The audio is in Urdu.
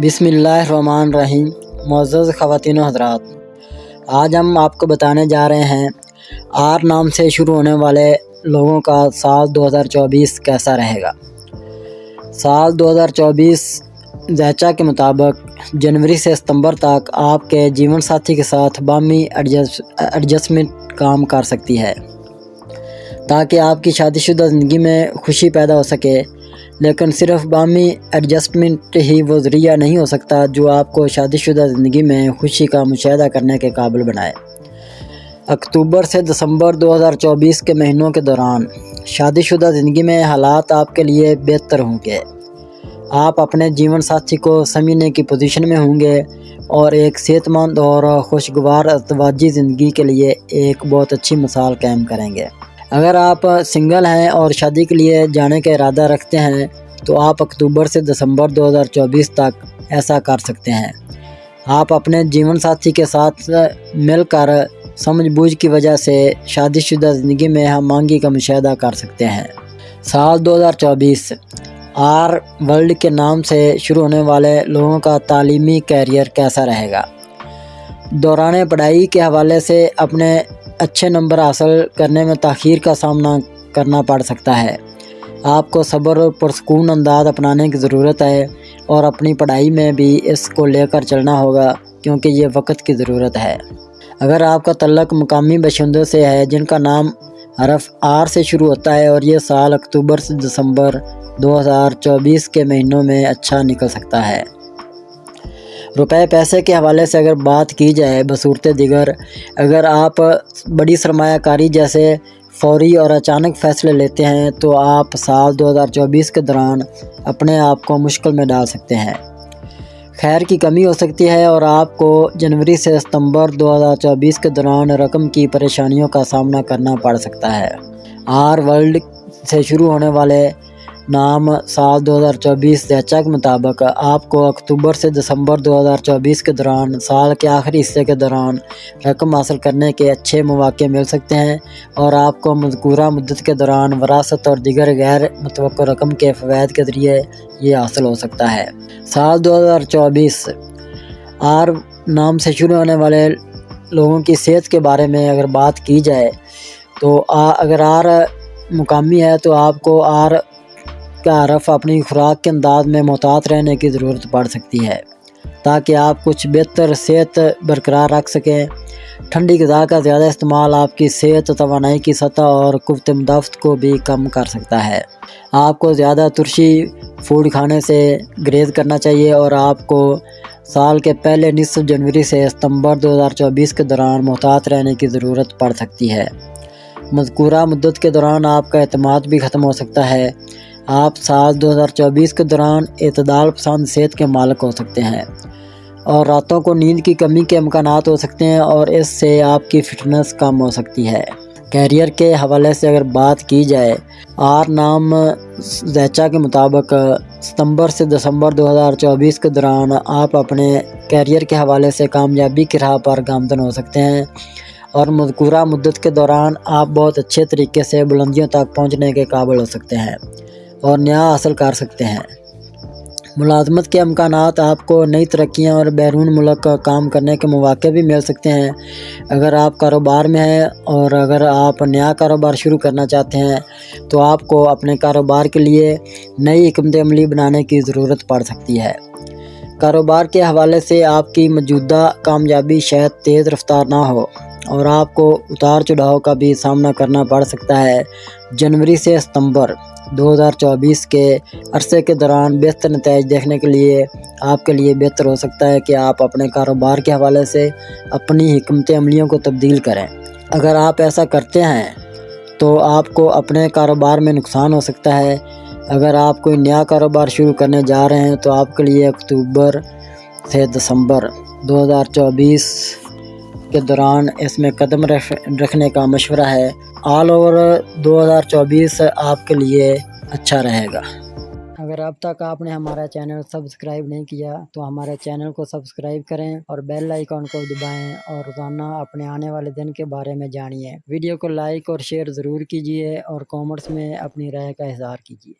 بسم اللہ الرحمن الرحیم۔ معزز خواتین و حضرات، آج ہم آپ کو بتانے جا رہے ہیں آر نام سے شروع ہونے والے لوگوں کا سال 2024 کیسا رہے گا۔ سال 2024 ذیچہ کے مطابق جنوری سے ستمبر تک آپ کے جیون ساتھی کے ساتھ باہمی ایڈجسٹمنٹ کام کر سکتی ہے تاکہ آپ کی شادی شدہ زندگی میں خوشی پیدا ہو سکے، لیکن صرف باہمی ایڈجسٹمنٹ ہی وہ ذریعہ نہیں ہو سکتا جو آپ کو شادی شدہ زندگی میں خوشی کا مشاہدہ کرنے کے قابل بنائے۔ اکتوبر سے دسمبر 2024 کے مہینوں کے دوران شادی شدہ زندگی میں حالات آپ کے لیے بہتر ہوں گے۔ آپ اپنے جیون ساتھی کو سمجھنے کی پوزیشن میں ہوں گے اور ایک صحت مند اور خوشگوار ازدواجی زندگی کے لیے ایک بہت اچھی مثال قائم کریں گے۔ اگر آپ سنگل ہیں اور شادی کے لیے جانے کا ارادہ رکھتے ہیں تو آپ اکتوبر سے دسمبر 2024 تک ایسا کر سکتے ہیں۔ آپ اپنے جیون ساتھی کے ساتھ مل کر سمجھ بوجھ کی وجہ سے شادی شدہ زندگی میں ہم آہنگی کا مشاہدہ کر سکتے ہیں۔ سال 2024 آر ورلڈ کے نام سے شروع ہونے والے لوگوں کا تعلیمی کیریئر کیسا رہے گا۔ دوران پڑھائی کے حوالے سے اپنے اچھے نمبر حاصل کرنے میں تاخیر کا سامنا کرنا پڑ سکتا ہے۔ آپ کو صبر اور پرسکون انداز اپنانے کی ضرورت ہے اور اپنی پڑھائی میں بھی اس کو لے کر چلنا ہوگا کیونکہ یہ وقت کی ضرورت ہے۔ اگر آپ کا تعلق مقامی باشندوں سے ہے جن کا نام حرف آر سے شروع ہوتا ہے اور یہ سال اکتوبر سے دسمبر 2024 کے مہینوں میں اچھا نکل سکتا ہے۔ روپے پیسے کے حوالے سے اگر بات کی جائے بصورت دیگر، اگر آپ بڑی سرمایہ کاری جیسے فوری اور اچانک فیصلے لیتے ہیں تو آپ سال 2024 کے دوران اپنے آپ کو مشکل میں ڈال سکتے ہیں۔ خیر کی کمی ہو سکتی ہے اور آپ کو جنوری سے ستمبر 2024 کے دوران رقم کی پریشانیوں کا سامنا کرنا پڑ سکتا ہے۔ آر ورلڈ سے شروع ہونے والے نام سال 2024 ذیچہ کے مطابق آپ کو اکتوبر سے دسمبر 2024 کے دوران سال کے آخری حصے کے دوران رقم حاصل کرنے کے اچھے مواقع مل سکتے ہیں اور آپ کو مذکورہ مدت کے دوران وراثت اور دیگر غیر متوقع رقم کے فوائد کے ذریعے یہ حاصل ہو سکتا ہے۔ سال 2024 آر نام سے شروع ہونے والے لوگوں کی صحت کے بارے میں اگر بات کی جائے تو اگر آر مقامی ہے تو آپ کو آر کا حرف اپنی خوراک کے انداز میں محتاط رہنے کی ضرورت پڑ سکتی ہے تاکہ آپ کچھ بہتر صحت برقرار رکھ سکیں۔ ٹھنڈی غذا کا زیادہ استعمال آپ کی صحت، توانائی کی سطح اور قوت مدافعت کو بھی کم کر سکتا ہے۔ آپ کو زیادہ ترشی فوڈ کھانے سے گریز کرنا چاہیے اور آپ کو سال کے پہلے نصف جنوری سے ستمبر 2024 کے دوران محتاط رہنے کی ضرورت پڑ سکتی ہے۔ مذکورہ مدت کے دوران آپ کا اعتماد بھی ختم ہو سکتا ہے۔ آپ سال 2024 کے دوران اعتدال پسند صحت کے مالک ہو سکتے ہیں اور راتوں کو نیند کی کمی کے امکانات ہو سکتے ہیں اور اس سے آپ کی فٹنس کم ہو سکتی ہے۔ کیریئر کے حوالے سے اگر بات کی جائے، آر نام ذیچہ کے مطابق ستمبر سے دسمبر 2024 کے دوران آپ اپنے کیریئر کے حوالے سے کامیابی کی راہ پر گامزن ہو سکتے ہیں اور مذکورہ مدت کے دوران آپ بہت اچھے طریقے سے بلندیوں تک پہنچنے کے قابل ہو سکتے ہیں اور نیا حاصل کر سکتے ہیں۔ ملازمت کے امکانات، آپ کو نئی ترقیاں اور بیرون ملک کام کرنے کے مواقع بھی مل سکتے ہیں۔ اگر آپ کاروبار میں ہیں اور اگر آپ نیا کاروبار شروع کرنا چاہتے ہیں تو آپ کو اپنے کاروبار کے لیے نئی حکمت عملی بنانے کی ضرورت پڑ سکتی ہے۔ کاروبار کے حوالے سے آپ کی موجودہ کامیابی شاید تیز رفتار نہ ہو اور آپ کو اتار چڑھاؤ کا بھی سامنا کرنا پڑ سکتا ہے۔ جنوری سے ستمبر 2024 کے عرصے کے دوران بہتر نتائج دیکھنے کے لیے آپ کے لیے بہتر ہو سکتا ہے کہ آپ اپنے کاروبار کے حوالے سے اپنی حکمت عملیوں کو تبدیل کریں۔ اگر آپ ایسا کرتے ہیں تو آپ کو اپنے کاروبار میں نقصان ہو سکتا ہے۔ اگر آپ کوئی نیا کاروبار شروع کرنے جا رہے ہیں تو آپ کے لیے اکتوبر سے دسمبر 2024 کے دوران اس میں قدم رکھنے کا مشورہ ہے۔ آل اوور 2024 آپ کے لیے اچھا رہے گا۔ اگر اب تک آپ نے ہمارا چینل سبسکرائب نہیں کیا تو ہمارے چینل کو سبسکرائب کریں اور بیل آئیکن کو دبائیں اور روزانہ اپنے آنے والے دن کے بارے میں جانیے۔ ویڈیو کو لائک اور شیئر ضرور کیجیے اور کامنٹس میں اپنی رائے کا اظہار کیجیے۔